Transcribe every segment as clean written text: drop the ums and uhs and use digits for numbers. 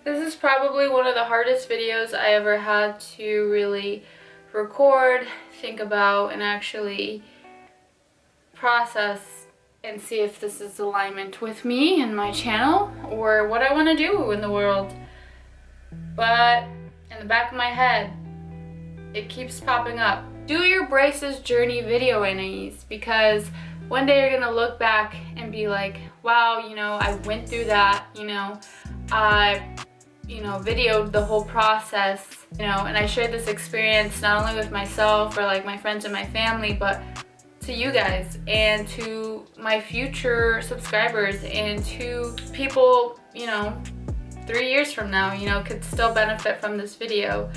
This is probably one of the hardest videos I ever had to really record, think about, and actually process and see if this is alignment with me and my channel or what I want to do in the world. But in the back of my head, it keeps popping up. Do your braces journey video, Anais, because one day you're gonna look back and be like, wow, you know, I went through that, you know, I videoed the whole process, you know, and I shared this experience not only with myself or like my friends and my family, but to you guys and to my future subscribers and to people, you know, 3 years from now, you know, could still benefit from this video.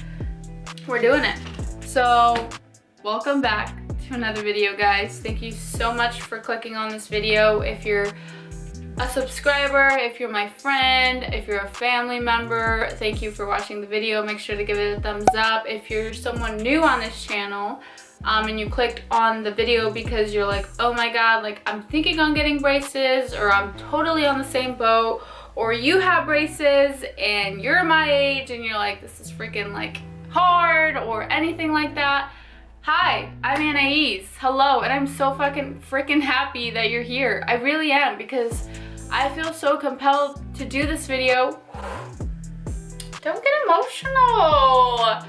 We're doing it. So welcome back to another video, guys. Thank you so much for clicking on this video. If you're a subscriber, if you're my friend, if you're a family member, thank you for watching the video. Make sure to give it a thumbs up. If you're someone new on this channel and you clicked on the video because you're like, oh my god, like I'm thinking on getting braces, or I'm totally on the same boat, or you have braces and you're my age and you're like, this is freaking like hard, or anything like that, hi, I'm Anais. Hello, and I'm so fucking freaking happy that you're here. I really am, because I feel so compelled to do this video. Don't get emotional.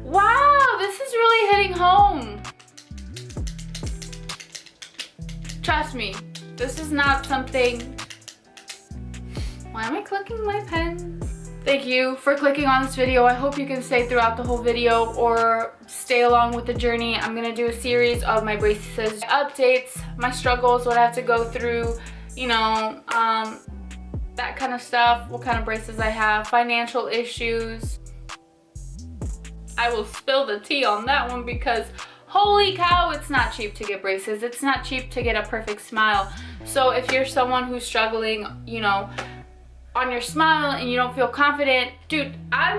Wow, this is really hitting home. Trust me, this is not something... Why am I clicking my pen? Thank you for clicking on this video. I hope you can stay throughout the whole video or stay along with the journey. I'm gonna do a series of my braces updates, my struggles, what I have to go through, you know, that kind of stuff, what kind of braces I have, financial issues. I will spill the tea on that one because holy cow, it's not cheap to get braces. It's not cheap to get a perfect smile. So if you're someone who's struggling, you know, on your smile and you don't feel confident, dude, I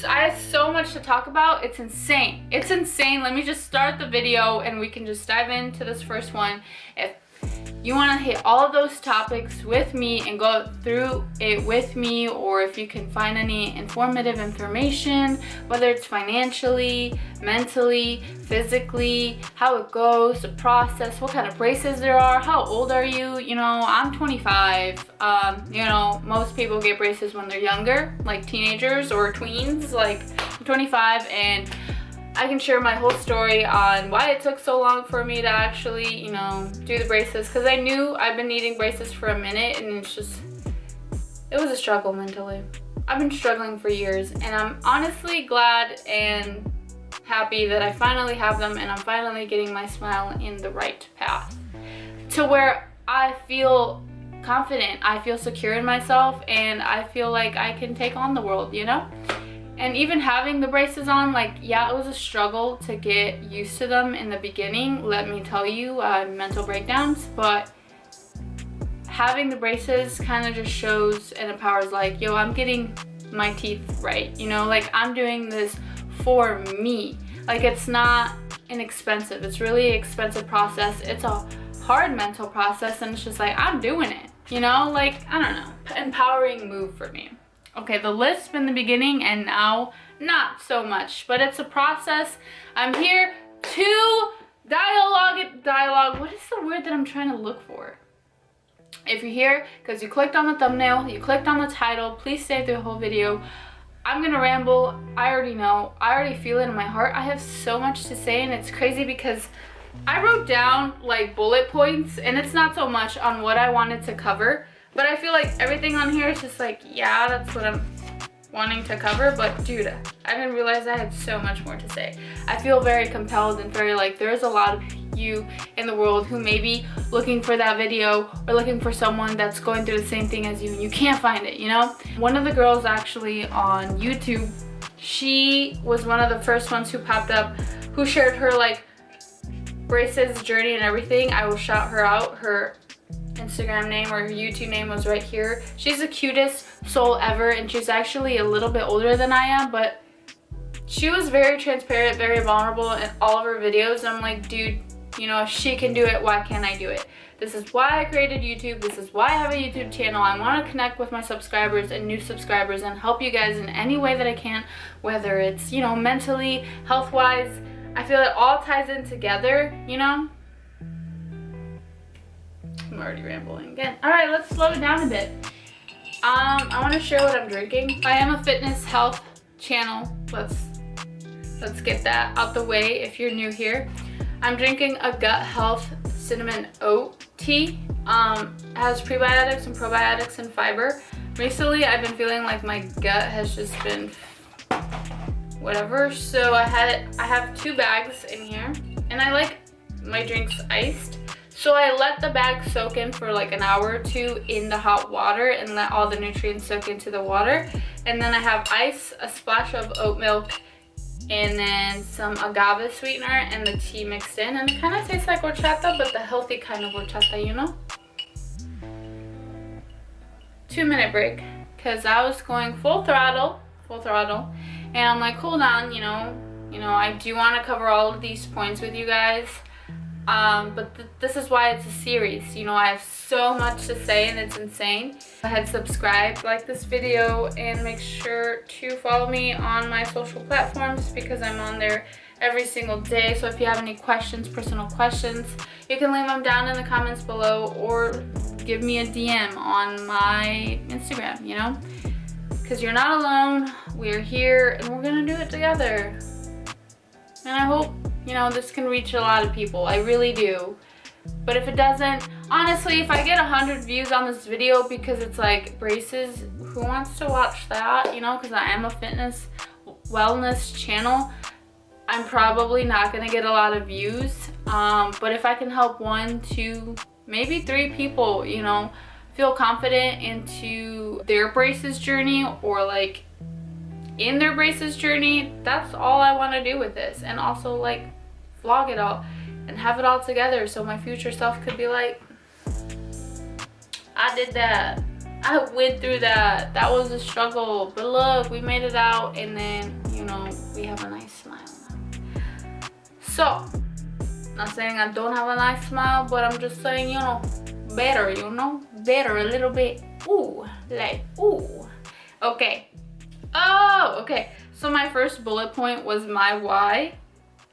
have so much to talk about. It's insane. It's insane. Let me just start the video and we can just dive into this first one. If you want to hit all of those topics with me and go through it with me, or if you can find any informative information, whether it's financially, mentally, physically, how it goes, the process, what kind of braces there are, how old are you? You know, I'm 25. You know, most people get braces when they're younger, like teenagers or tweens. Like, I'm 25 and I can share my whole story on why it took so long for me to actually, you know, do the braces, because I knew I've been needing braces for a minute and it's just, it was a struggle mentally. I've been struggling for years and I'm honestly glad and happy that I finally have them and I'm finally getting my smile in the right path to where I feel confident, I feel secure in myself, and I feel like I can take on the world, you know? And even having the braces on, like, yeah, it was a struggle to get used to them in the beginning, let me tell you, mental breakdowns, but having the braces kind of just shows and empowers, like, yo, I'm getting my teeth right, you know, like, I'm doing this for me. Like, it's not inexpensive, it's really an expensive process, it's a hard mental process, and it's just like, I'm doing it, you know, like, I don't know, empowering move for me. Okay, the lisp in the beginning and now not so much, but it's a process. I'm here to dialogue. What is the word that I'm trying to look for? If you're here because you clicked on the thumbnail, you clicked on the title, please stay through the whole video. I'm gonna ramble. I already know. I already feel it in my heart. I have so much to say, and it's crazy because I wrote down like bullet points, and it's not so much on what I wanted to cover. But I feel like everything on here is just like, yeah, that's what I'm wanting to cover. But dude, I didn't realize I had so much more to say. I feel very compelled and very like there's a lot of you in the world who may be looking for that video or looking for someone that's going through the same thing as you and you can't find it, you know? One of the girls actually on YouTube, she was one of the first ones who popped up who shared her like braces journey and everything. I will shout her out. Her Instagram name or her YouTube name was right here. She's the cutest soul ever, and she's actually a little bit older than I am, but she was very transparent, very vulnerable in all of her videos, and I'm like, dude, You know, if she can do it, why can't I do it? This is why I created YouTube. This is why I have a YouTube channel. I want to connect with my subscribers and new subscribers and help you guys in any way that I can, whether it's, you know, mentally, health-wise. I feel it all ties in together, you know? I'm already rambling again. All right, let's slow it down a bit. I want to share what I'm drinking. I am a fitness health channel. Let's get that out the way if you're new here. I'm drinking a gut health cinnamon oat tea. It has prebiotics and probiotics and fiber. Recently, I've been feeling like my gut has just been whatever. So I have 2 bags in here, and I like my drinks iced. So I let the bag soak in for like an hour or 2 in the hot water and let all the nutrients soak into the water. And then I have ice, a splash of oat milk, and then some agave sweetener and the tea mixed in. And it kind of tastes like horchata, but the healthy kind of horchata, you know? 2-minute break, because I was going full throttle. And I'm like, hold on, you know, I do want to cover all of these points with you guys. But this is why it's a series. You know, I have so much to say and it's insane. Go ahead, subscribe, like this video, and make sure to follow me on my social platforms because I'm on there every single day. So if you have any questions, personal questions, you can leave them down in the comments below or give me a DM on my Instagram, you know? Because you're not alone. We're here and we're gonna do it together. And I hope, you know, this can reach a lot of people. I really do. But if it doesn't, honestly, if I get 100 views on this video because it's like braces, who wants to watch that? You know, because I am a fitness wellness channel, I'm probably not going to get a lot of views. But if I can help 1, 2, maybe 3 people, you know, feel confident into their braces journey or like in their braces journey, that's all I want to do with this. And also like vlog it all and have it all together so my future self could be like, I did that, I went through that, that was a struggle, but look, we made it out, and then, you know, we have a nice smile now. So, not saying I don't have a nice smile, but I'm just saying, you know, better, you know, better a little bit. Ooh, like, ooh. Okay. Oh, okay. So my first bullet point was my why.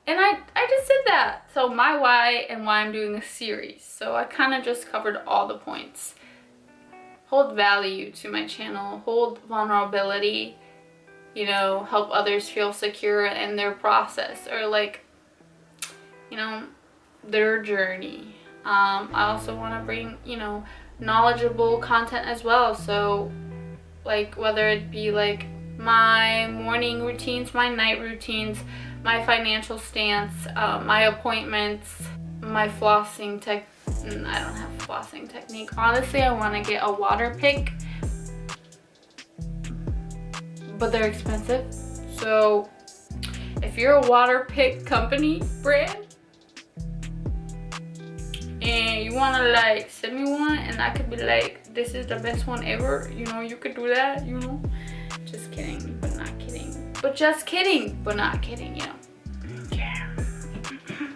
And I just did that. So my why and why I'm doing a series. So I kind of just covered all the points. Hold value to my channel. Hold vulnerability. You know, help others feel secure in their process. Or like, you know, their journey. I also want to bring, you know, knowledgeable content as well. So like whether it be like my morning routines, my night routines, my financial stance, my appointments, my flossing I don't have flossing technique. Honestly, I want to get a water pick, but they're expensive. So if you're a water pick company brand and you want to like send me one and I could be like, this is the best one ever, you know, you could do that, you know. Just kidding, but not kidding. But just kidding, but not kidding, you know. Yeah. I'm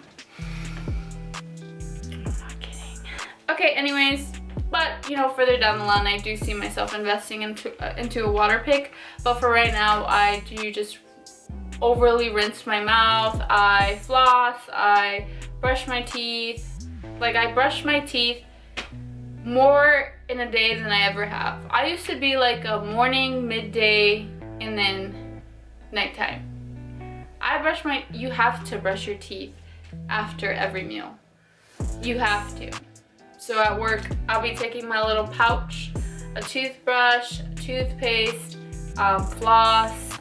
not kidding. Okay, anyways, but you know, further down the line, I do see myself investing into a water pick. But for right now, I do just overly rinse my mouth. I floss. I brush my teeth. Like I brush my teeth more in a day than I ever have. I used to be like a morning, midday, and then nighttime. You have to brush your teeth after every meal. You have to. So at work, I'll be taking my little pouch, a toothbrush, toothpaste, floss,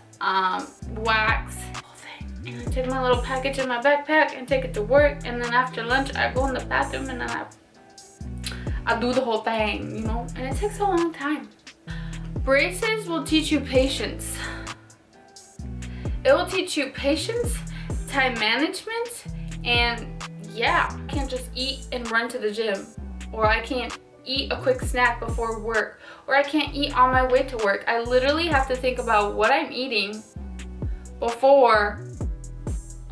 wax, whole thing. And I take my little package in my backpack and take it to work. And then after lunch, I go in the bathroom and then I do the whole thing, you know, and it takes a long time. Braces will teach you patience. It will teach you patience, time management, and yeah, I can't just eat and run to the gym, or I can't eat a quick snack before work, or I can't eat on my way to work. I literally have to think about what I'm eating before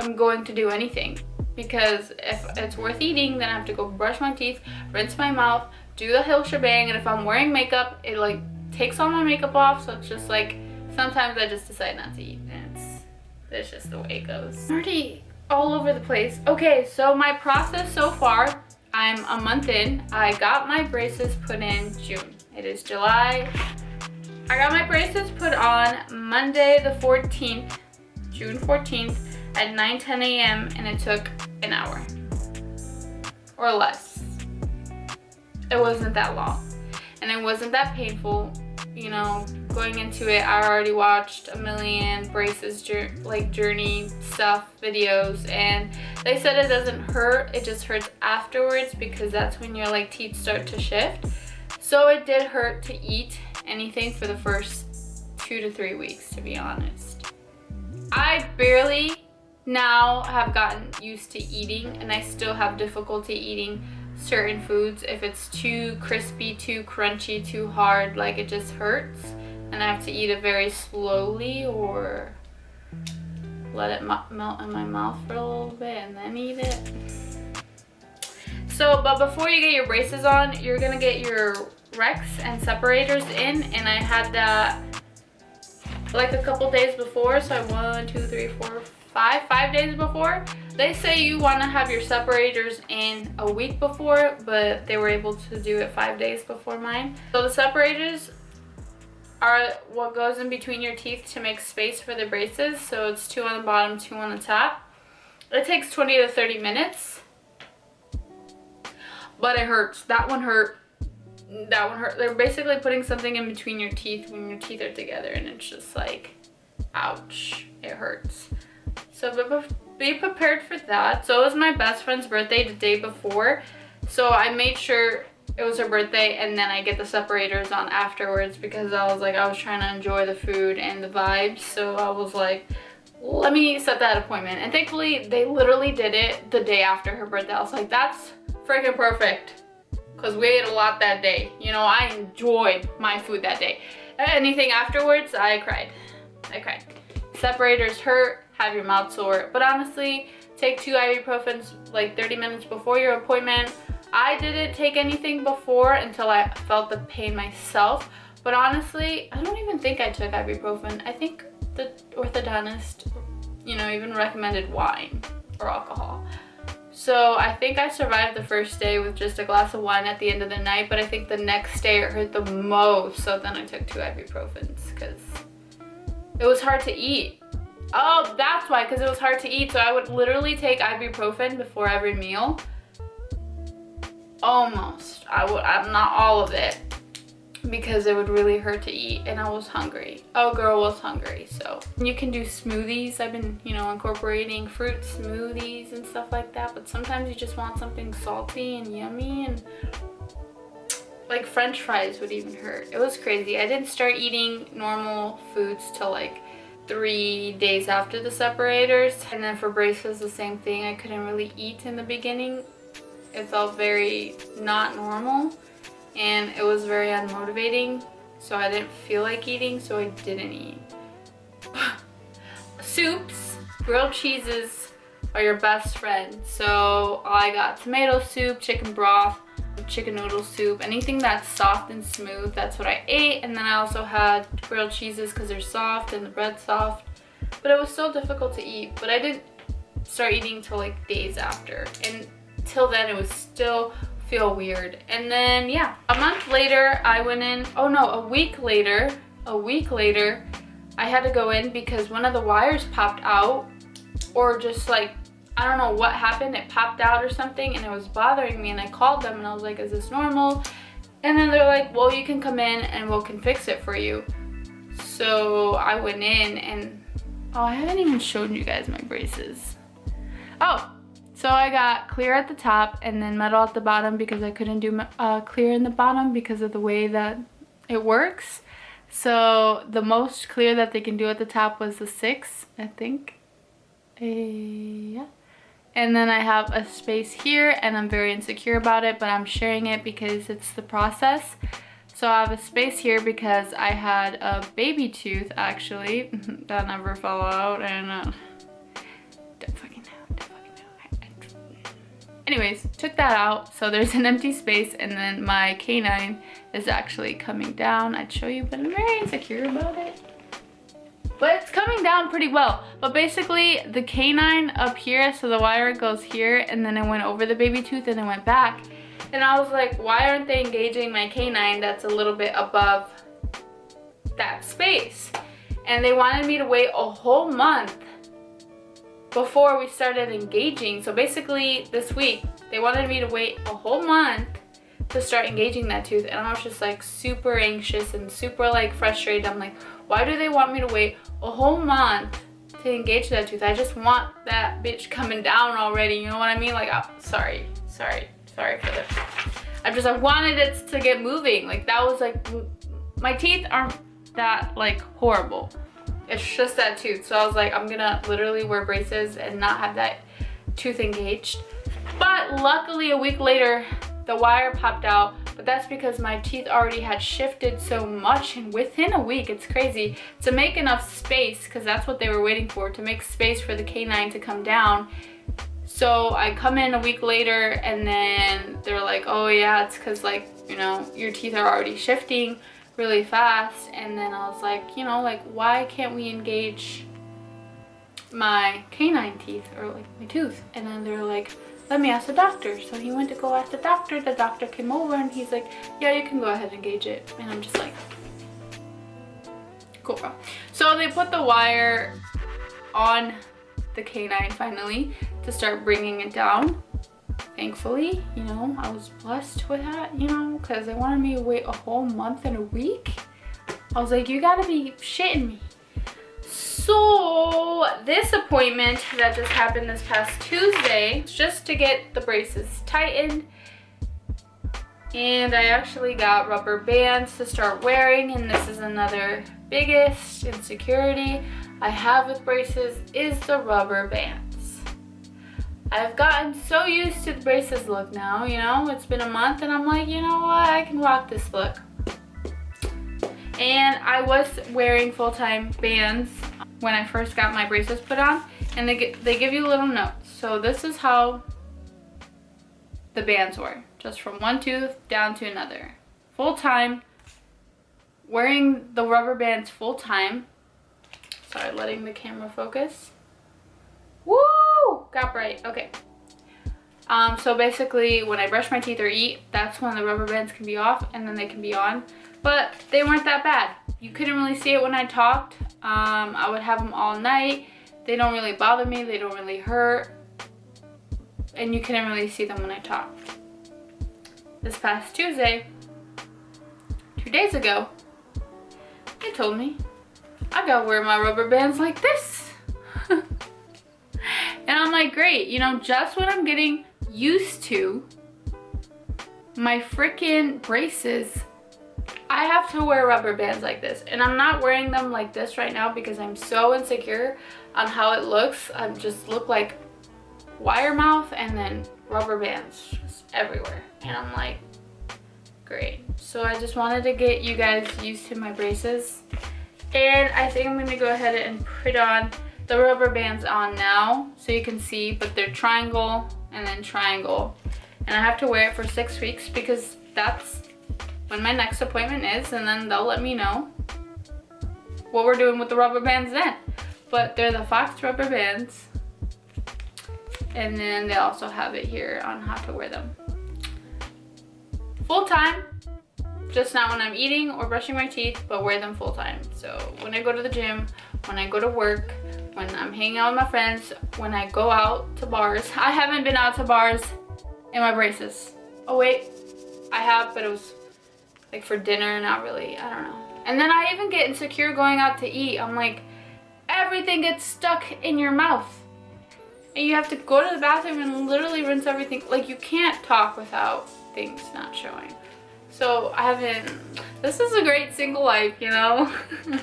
I'm going to do anything. because if it's worth eating, then I have to go brush my teeth, rinse my mouth, do the whole shebang. And if I'm wearing makeup, it like takes all my makeup off, so it's just like sometimes I just decide not to eat, and it's just the way it goes. I'm already all over the place. Okay, so my process so far, I'm a month in. I got my braces put in June. It is July. I got my braces put on Monday the 14th, June 14th at 9:10 a.m. and it took an hour or less. It wasn't that long and it wasn't that painful. You know, going into it, I already watched a million braces journey stuff videos, and they said it doesn't hurt, it just hurts afterwards because that's when your like teeth start to shift. So it did hurt to eat anything for the first 2 to 3 weeks, to be honest. I barely now have gotten used to eating, and I still have difficulty eating certain foods. If it's too crispy, too crunchy, too hard, like it just hurts, and I have to eat it very slowly or let it melt in my mouth for a little bit and then eat it. So, but before you get your braces on, you're gonna get your recs and separators in, and I had that like a couple days before, so 1, 2, 3, 4, 5 days before. They say you want to have your separators in a week before, but they were able to do it 5 days before mine. So the separators are what goes in between your teeth to make space for the braces. So it's 2 on the bottom, 2 on the top. It takes 20 to 30 minutes, but it hurts. That one hurt. That one hurt. They're basically putting something in between your teeth when your teeth are together, and it's just like, ouch, it hurts. So be prepared for that. So it was my best friend's birthday the day before, so I made sure it was her birthday, and then I get the separators on afterwards because I was trying to enjoy the food and the vibes. So I was like, let me set that appointment, and thankfully they literally did it the day after her birthday. I was like, that's freaking perfect, because we ate a lot that day. You know, I enjoyed my food that day. Anything afterwards, I cried. Separators hurt, have your mouth sore, but honestly, take 2 ibuprofens like 30 minutes before your appointment. I didn't take anything before until I felt the pain myself, but honestly, I don't even think I took ibuprofen. I think the orthodontist, you know, even recommended wine or alcohol. So I think I survived the first day with just a glass of wine at the end of the night, but I think the next day it hurt the most, so then I took 2 ibuprofens because it was hard to eat. Oh, that's why, because it was hard to eat. So I would literally take ibuprofen before every meal. Almost. I'm not all of it, because it would really hurt to eat, and I was hungry. Oh, girl was hungry. So you can do smoothies. I've been, you know, incorporating fruit smoothies and stuff like that, but sometimes you just want something salty and yummy, and like French fries would even hurt. It was crazy. I didn't start eating normal foods till like 3 days after the separators, and then for braces the same thing. I couldn't really eat in the beginning. It felt very not normal, and it was very unmotivating, so I didn't feel like eating, so I didn't eat. Soups, grilled cheeses are your best friend. So I got tomato soup, chicken broth, chicken noodle soup, anything that's soft and smooth, that's what I ate. And then I also had grilled cheeses because they're soft and the bread's soft, but it was so difficult to eat. But I didn't start eating till like days after, and till then it was still feel weird. And then yeah, a month later I went in. Oh no, a week later I had to go in because one of the wires popped out, or just like, I don't know what happened, it popped out or something, and it was bothering me. And I called them and I was like, is this normal? And then they're like, well, you can come in and we can fix it for you. So I went in, and oh, I haven't even showed you guys my braces. Oh, so I got clear at the top and then metal at the bottom because I couldn't do clear in the bottom because of the way that it works. So the most clear that they can do at the top was the 6, I think. Yeah. And then I have a space here, and I'm very insecure about it, but I'm sharing it because it's the process. So I have a space here because I had a baby tooth actually that never fell out, and don't fucking know. Anyways, took that out, so there's an empty space, and then my canine is actually coming down. I'd show you, but I'm very insecure about it. But it's coming down pretty well. But basically, the canine up here, so the wire goes here, and then it went over the baby tooth, and it went back. And I was like, why aren't they engaging my canine that's a little bit above that space? And they wanted me to wait a whole month before we started engaging. So basically this week they wanted me to wait a whole month to start engaging that tooth, and I was just like super anxious and super like frustrated. I'm like, why do they want me to wait a whole month to engage that tooth? I just want that bitch coming down already, you know what I mean? Like, oh, sorry for this. I wanted it to get moving. Like, that was like, my teeth aren't that like horrible. It's just that tooth. So I was like, I'm gonna literally wear braces and not have that tooth engaged. But luckily a week later, the wire popped out, but that's because my teeth already had shifted so much, and within a week, it's crazy, to make enough space, because that's what they were waiting for, to make space for the canine to come down. So I come in a week later, and then they're like, oh yeah, it's because, like, you know, your teeth are already shifting really fast. And then I was like, you know, like, why can't we engage my canine teeth, or like my tooth? And then they're like, let me ask the doctor. So he went to go ask the doctor. The doctor came over and he's like, yeah, you can go ahead and engage it. And I'm just like, cool, bro. So they put the wire on the canine finally to start bringing it down. Thankfully, you know, I was blessed with that, you know, because they wanted me to wait a whole month and a week. I was like, you gotta be shitting me. So this appointment that just happened this past Tuesday, just to get the braces tightened, and I actually got rubber bands to start wearing. And this is another biggest insecurity I have with braces, is the rubber bands. I've gotten so used to the braces look now, you know, it's been a month and I'm like, you know what, I can rock this look. And I was wearing full-time bands when I first got my braces put on, and they give you little notes. So this is how the bands were, just from one tooth down to another. Full-time, wearing the rubber bands full-time. Sorry, letting the camera focus. Woo! Got bright. Okay. So basically, when I brush my teeth or eat, that's when the rubber bands can be off, and then they can be on. But they weren't that bad. You couldn't really see it when I talked. I would have them all night. They don't really bother me. They don't really hurt. And you couldn't really see them when I talked. This past Tuesday, 2 days ago, they told me I gotta wear my rubber bands like this. And I'm like, great. You know, just when I'm getting used to my freaking braces, I have to wear rubber bands like this. And I'm not wearing them like this right now because I'm so insecure on how it looks. I just look like wire mouth and then rubber bands just everywhere. And I'm like, great. So I just wanted to get you guys used to my braces. And I think I'm gonna go ahead and put on the rubber bands on now so you can see, but they're triangle and then triangle. And I have to wear it for 6 weeks because that's when my next appointment is, and then they'll let me know what we're doing with the rubber bands then. But they're the Fox rubber bands, and then they also have it here on how to wear them. Full time, just not when I'm eating or brushing my teeth, but wear them full time. So when I go to the gym, when I go to work, when I'm hanging out with my friends, when I go out to bars. I haven't been out to bars in my braces. Oh wait, I have, but it was like for dinner, not really, I don't know. And then I even get insecure going out to eat. I'm like, everything gets stuck in your mouth. And you have to go to the bathroom and literally rinse everything. Like, you can't talk without things not showing. So I haven't, this is a great single life, you know? Woo!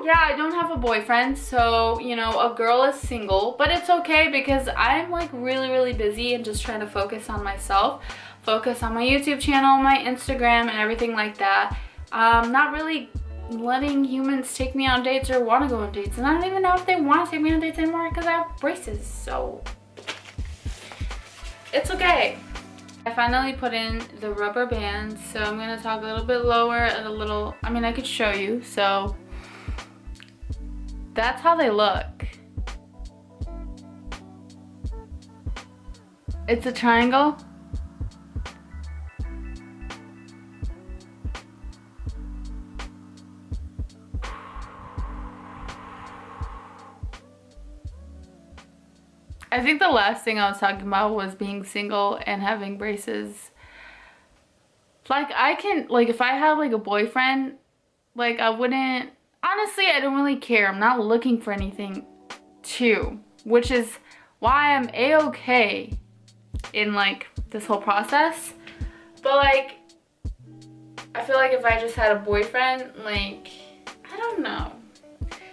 Yeah, I don't have a boyfriend, so, you know, a girl is single, but it's okay because I'm like really busy and just trying to focus on myself, focus on my YouTube channel, my Instagram, and everything like that. Not really letting humans take me on dates or want to go on dates, and I don't even know if they want to take me on dates anymore because I have braces. So it's okay. I finally put in the rubber bands, so I'm gonna talk a little bit lower and a little, I mean, I could show you. So that's how they look. It's a triangle. I think the last thing I was talking about was being single and having braces. Like, I can, like, if I had like a boyfriend, like, I wouldn't, honestly, I don't really care. I'm not looking for anything too, which is why I'm a-okay in like this whole process. But like, I feel like if I just had a boyfriend, like, I don't know,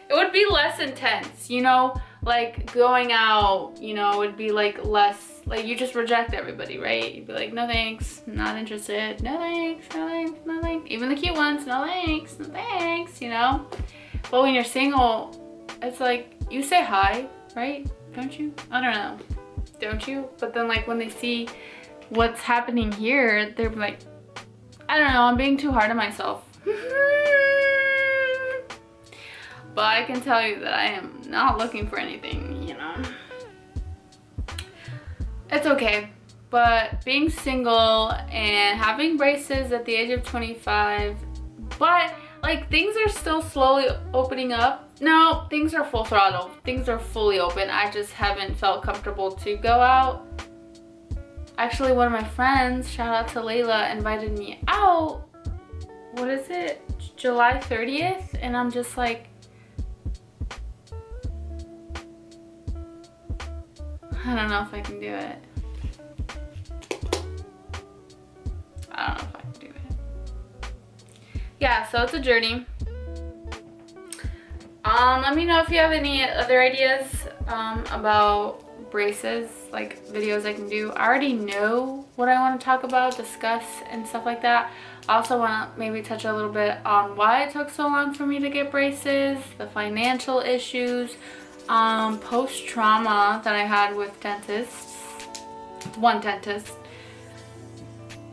it would be less intense, you know? Like, going out, you know, would be like less, like, you just reject everybody, right? You'd be like, no thanks, not interested, no thanks, no thanks, no thanks. Even the cute ones, no thanks, no thanks, you know? But when you're single, it's like, you say hi, right? Don't you? I don't know. Don't you? But then, like, when they see what's happening here, they're like, I don't know, I'm being too hard on myself. But I can tell you that I am not looking for anything, you know. It's okay. But being single and having braces at the age of 25, but like, things are still slowly opening up. No, things are full throttle. Things are fully open. I just haven't felt comfortable to go out. Actually, one of my friends, shout out to Layla, invited me out. What is it? July 30th? And I'm just like, I don't know if I can do it. I don't know if I can do it. Yeah, so it's a journey. Let me know if you have any other ideas about braces, like videos I can do. I already know what I want to talk about, discuss, and stuff like that. I also want to maybe touch a little bit on why it took so long for me to get braces, the financial issues, post-trauma that I had with dentists. One dentist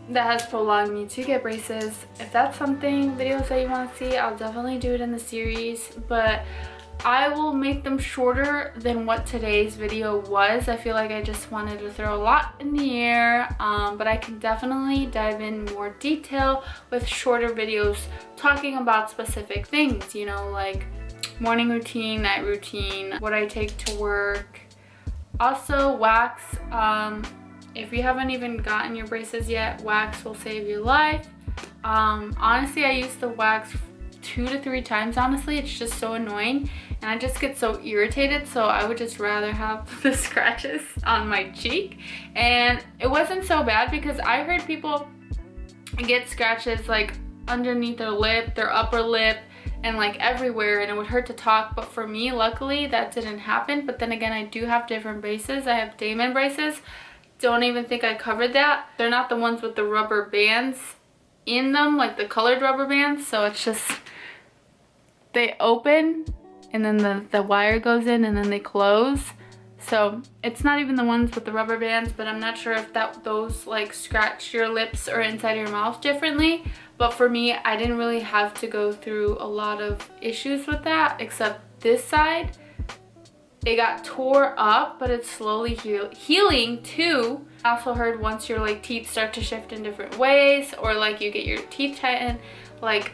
that has prolonged me to get braces. If that's something, videos that you want to see, I'll definitely do it in the series, but I will make them shorter than what today's video was. I feel like I just wanted to throw a lot in the air, but I can definitely dive in more detail with shorter videos talking about specific things, you know, like morning routine, night routine, what I take to work. Also, wax. If you haven't even gotten your braces yet, wax will save your life. Honestly, I use the wax 2 to 3 times. Honestly, it's just so annoying and I just get so irritated, so I would just rather have the scratches on my cheek. And it wasn't so bad because I heard people get scratches like underneath their lip, their upper lip, and like everywhere, and it would hurt to talk. But for me, luckily, that didn't happen. But then again, I do have different braces. I have Damon braces. Don't even think I covered that. They're not the ones with the rubber bands in them, like the colored rubber bands. So it's just, they open and then the wire goes in and then they close. So it's not even the ones with the rubber bands, but I'm not sure if those like scratch your lips or inside your mouth differently. But for me, I didn't really have to go through a lot of issues with that, except this side. It got tore up, but it's slowly healing too. I also heard once your like teeth start to shift in different ways, or like you get your teeth tightened, like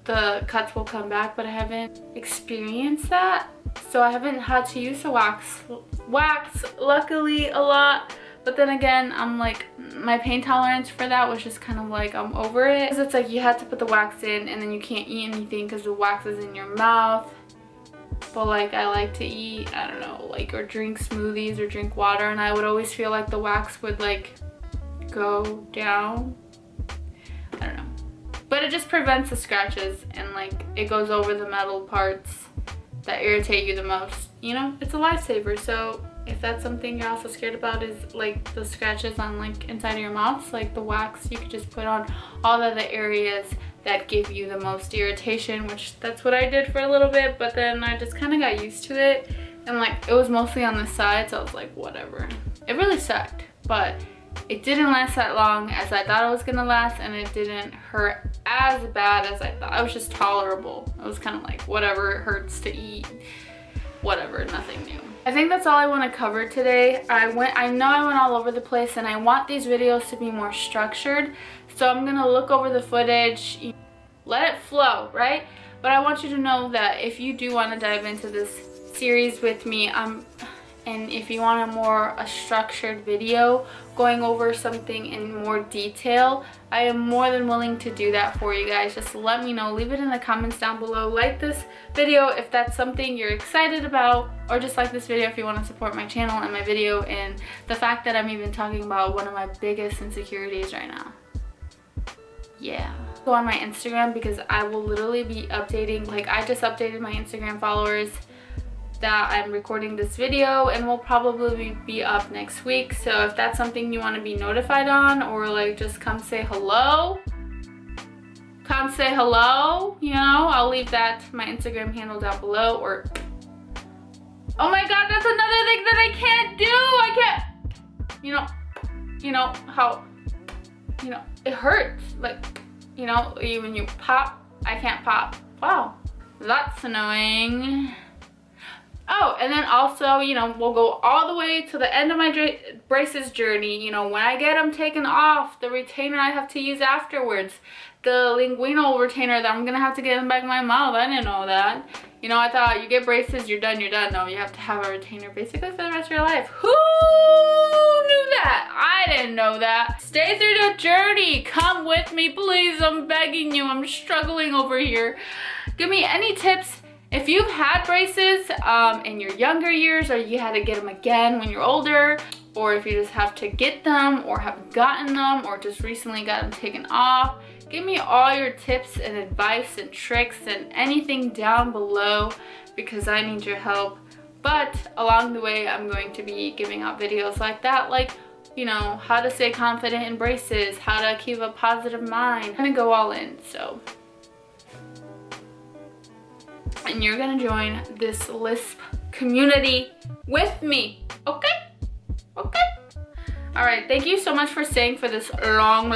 the cuts will come back, but I haven't experienced that. So I haven't had to use the wax luckily a lot. But then again, I'm like, my pain tolerance for that was just kind of like, I'm over it. Because it's like you had to put the wax in and then you can't eat anything because the wax is in your mouth. But like, I like to eat, I don't know, like, or drink smoothies or drink water, and I would always feel like the wax would like go down. I don't know. But it just prevents the scratches, and like it goes over the metal parts that irritate you the most. You know, it's a lifesaver. So if that's something you're also scared about, is like the scratches on like inside of your mouth, like the wax, you could just put on all of the areas that give you the most irritation, which that's what I did for a little bit, but then I just kind of got used to it, and like it was mostly on the side, so I was like, whatever. It really sucked, but It didn't last that long as I thought it was gonna last, and it didn't hurt as bad as I thought. It was just tolerable. It was kind of like, whatever, it hurts to eat, whatever, nothing new. I think that's all I want to cover today. I know I went all over the place, and I want these videos to be more structured. So I'm gonna look over the footage, let it flow, right? But I want you to know that if you do want to dive into this series with me, and if you want a structured video going over something in more detail, I am more than willing to do that for you guys. Just let me know. Leave it in the comments down below. Like this video if that's something you're excited about, or just like this video if you want to support my channel and my video and the fact that I'm even talking about one of my biggest insecurities right now. Yeah. Go on my Instagram, because I will literally be updating, like I just updated my Instagram followers that I'm recording this video, and will probably be up next week. So if that's something you want to be notified on, or like just come say hello, you know, I'll leave that, my Instagram handle down below. Or oh my god, that's another thing that I can't do. I can't, you know how, it hurts, like, when you pop, I can't pop. Wow, that's annoying. Oh, and then also, we'll go all the way to the end of my braces journey. When I get them taken off, the retainer I have to use afterwards, the linguinal retainer that I'm gonna have to get in the back of my mouth. I didn't know that. I thought you get braces, you're done. No, you have to have a retainer basically for the rest of your life. Who knew that? I didn't know that. Stay through the journey. Come with me, please. I'm begging you. I'm struggling over here. Give me any tips. If you've had braces in your younger years, or you had to get them again when you're older, or if you just have to get them, or have gotten them, or just recently got them taken off, give me all your tips and advice and tricks and anything down below, because I need your help. But along the way, I'm going to be giving out videos like that, like, how to stay confident in braces, how to keep a positive mind. I'm gonna go all in, so. And you're gonna join this lisp community with me, okay? All right, thank you so much for staying for this long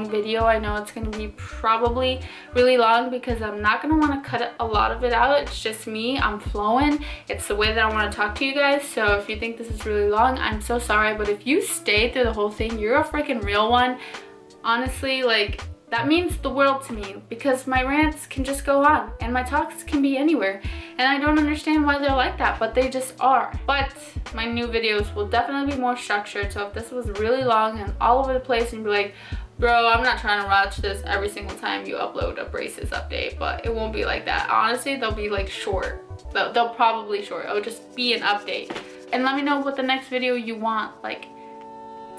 video. I know it's gonna be probably really long, because I'm not gonna want to cut a lot of it out. It's just me, I'm flowing. It's the way that I want to talk to you guys. So if you think this is really long, I'm so sorry. But if you stay through the whole thing, you're a freaking real one. Honestly, like, that means the world to me, because my rants can just go on and my talks can be anywhere, and I don't understand why they're like that, but they just are. But my new videos will definitely be more structured. So if this was really long and all over the place, and be like, bro, I'm not trying to watch this every single time you upload a braces update, but it won't be like that. Honestly, they'll be like short. They'll probably short. It'll just be an update. And let me know what the next video you want, like,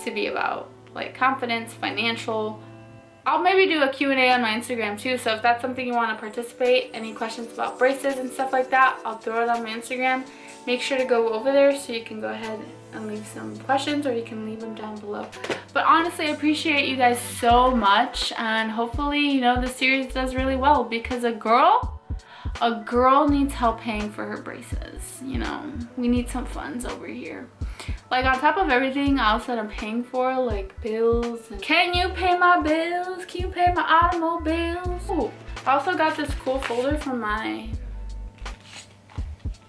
to be about, like confidence, financial. I'll maybe do a Q&A on my Instagram too, so if that's something you want to participate, any questions about braces and stuff like that, I'll throw it on my Instagram. Make sure to go over there so you can go ahead and leave some questions, or you can leave them down below. But honestly, I appreciate you guys so much, and hopefully, the series does really well, because a girl needs help paying for her braces. We need some funds over here. Like, on top of everything else that I'm paying for, like bills. Can you pay my bills? Can you pay my automobiles? Oh, I also got this cool folder from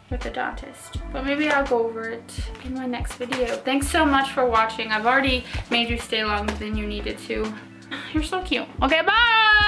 with the dentist. But maybe I'll go over it in my next video. Thanks so much for watching. I've already made you stay longer than you needed to. You're so cute. Okay, bye!